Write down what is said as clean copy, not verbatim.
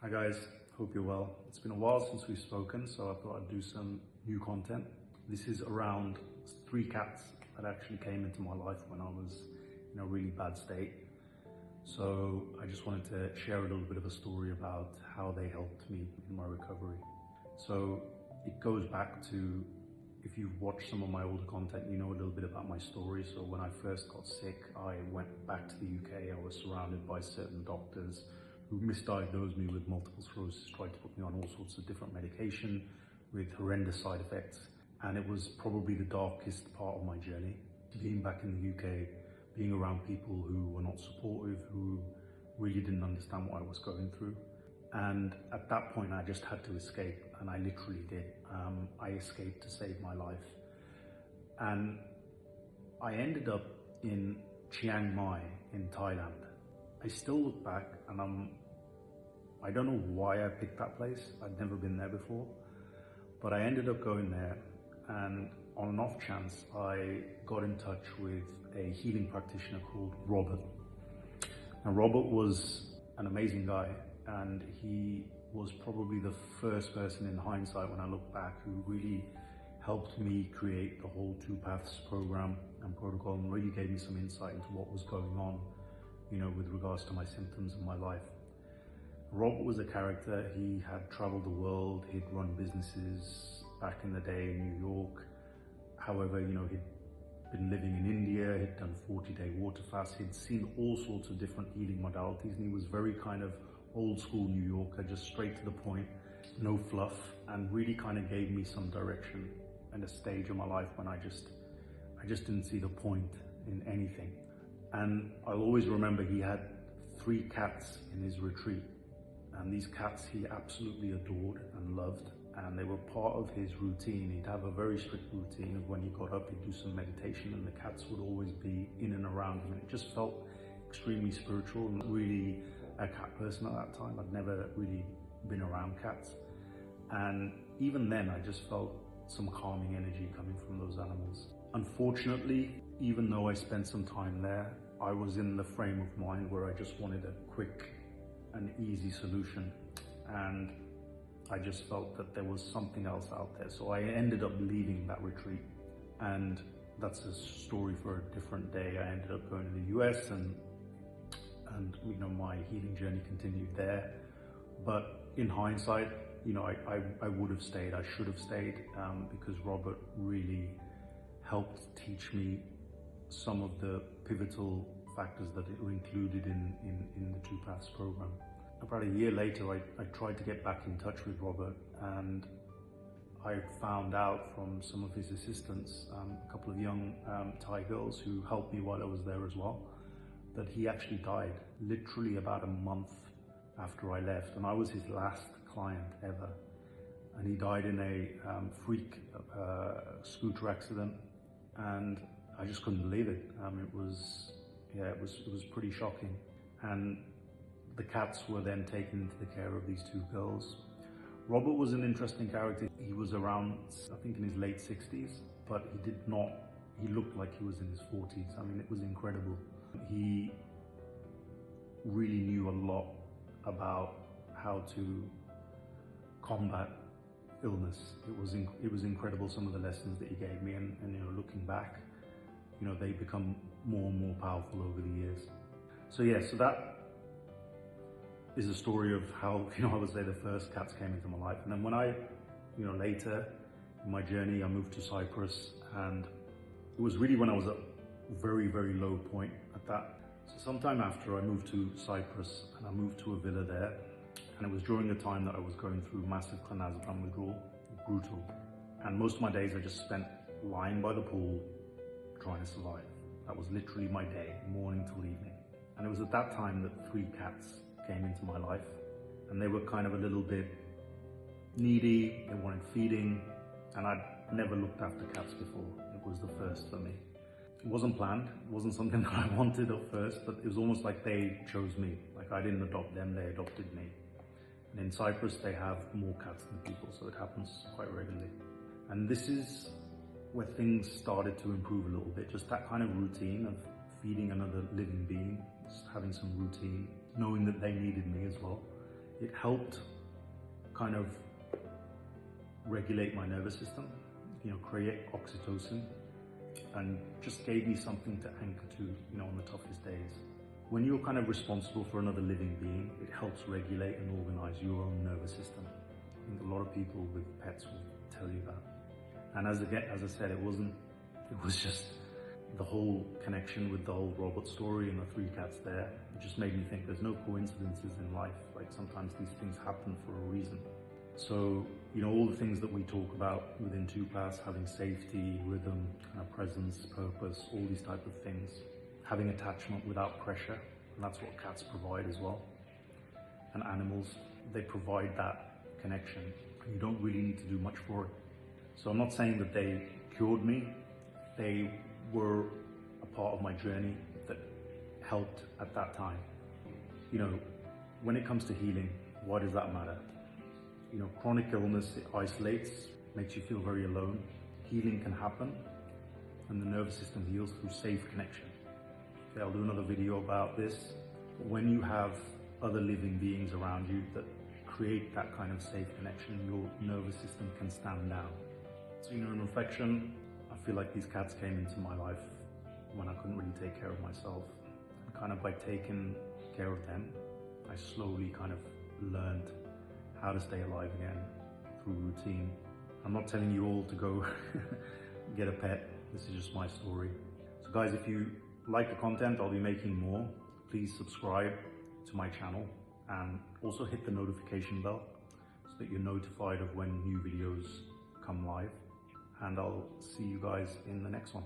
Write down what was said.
Hi guys, hope you're well. It's been a while since we've spoken, so I thought I'd do some new content. This is around 3 cats that actually came into my life when I was in a really bad state. So I just wanted to share a little bit of a story about how they helped me in my recovery. So it goes back to, if you've watched some of my older content, you know a little bit about my story. So when I first got sick, I went back to the UK. I was surrounded by certain doctors who misdiagnosed me with multiple sclerosis, tried to put me on all sorts of different medication with horrendous side effects. And it was probably the darkest part of my journey. Being back in the UK, being around people who were not supportive, who really didn't understand what I was going through. And at that point, I just had to escape, and I literally did. I escaped to save my life. And I ended up in Chiang Mai in Thailand. I still look back and I don't know why I picked that place. I'd never been there before, but I ended up going there, and on an off chance, I got in touch with a healing practitioner called Robert. Now, Robert was an amazing guy, and he was probably the first person in hindsight, when I look back, who really helped me create the whole 2 Paths program and protocol, and really gave me some insight into what was going on, with regards to my symptoms and my life. Robert was a character. He had traveled the world. He'd run businesses back in the day in New York. However, he'd been living in India. He'd done 40-day water fasts. He'd seen all sorts of different healing modalities, and he was very kind of old school New Yorker, just straight to the point, no fluff, and really kind of gave me some direction and a stage of my life when I just didn't see the point in anything. And I'll always remember he had 3 cats in his retreat, and these cats he absolutely adored and loved, and they were part of his routine. He'd have a very strict routine of when he got up, he'd do some meditation, and the cats would always be in and around him. It just felt extremely spiritual, and really a cat person at that time. I'd never really been around cats, and even then I just felt some calming energy coming from those animals. Unfortunately, even though I spent some time there, I was in the frame of mind where I just wanted a quick and easy solution, and I just felt that there was something else out there. So I ended up leaving that retreat, and that's a story for a different day. I ended up going to the US, and my healing journey continued there. But in hindsight, I would have stayed. I should have stayed, because Robert really helped teach me some of the pivotal factors that were included in the 2 Paths program. About a year later, I tried to get back in touch with Robert, and I found out from some of his assistants, a couple of young Thai girls who helped me while I was there as well, that he actually died literally about a month after I left, and I was his last client ever. And he died in a freak scooter accident, and I just couldn't believe it. It was pretty shocking. And the cats were then taken into the care of these 2 girls. Robert was an interesting character. He was around, I think, in his late 60s, but he looked like he was in his 40s. It was incredible. He really knew a lot about how to combat illness. It was incredible, some of the lessons that he gave me, and looking back, they become more and more powerful over the years. So that is a story of how, I would say the first cats came into my life. And then when I, later in my journey, I moved to Cyprus, and it was really when I was at a very, very low point at that. So sometime after, I moved to Cyprus, and I moved to a villa there, and it was during the time that I was going through massive clonazepam withdrawal, brutal. And most of my days I just spent lying by the pool, trying to survive. That was literally my day, morning till evening. And it was at that time that 3 cats came into my life, and they were kind of a little bit needy. They wanted feeding, and I'd never looked after cats before. It was the first for me. It wasn't planned. It wasn't something that I wanted at first, but it was almost like they chose me. Like I didn't adopt them, they adopted me. And in Cyprus, they have more cats than people, so it happens quite regularly. And this is where things started to improve a little bit. Just that kind of routine of feeding another living being, just having some routine, knowing that they needed me as well. It helped kind of regulate my nervous system, create oxytocin, and just gave me something to anchor to, on the toughest days. When you're kind of responsible for another living being, it helps regulate and organize your own nervous system. I think a lot of people with pets will tell you that. And as I said, it was just the whole connection with the whole robot story and the 3 cats there. It just made me think there's no coincidences in life. Like sometimes these things happen for a reason. So, all the things that we talk about within 2 Class, having safety, rhythm, presence, purpose, all these type of things, having attachment without pressure, and that's what cats provide as well. And animals, they provide that connection. You don't really need to do much for it. So I'm not saying that they cured me. They were a part of my journey that helped at that time. When it comes to healing, why does that matter? Chronic illness, it isolates, makes you feel very alone. Healing can happen, and the nervous system heals through safe connection. Okay, I'll do another video about this. But when you have other living beings around you that create that kind of safe connection, your nervous system can stand down. So, in reflection, I feel like these cats came into my life when I couldn't really take care of myself. And kind of by taking care of them, I slowly kind of learned how to stay alive again through routine. I'm not telling you all to go get a pet. This is just my story. So guys, if you like the content, I'll be making more. Please subscribe to my channel and also hit the notification bell so that you're notified of when new videos come live. And I'll see you guys in the next one.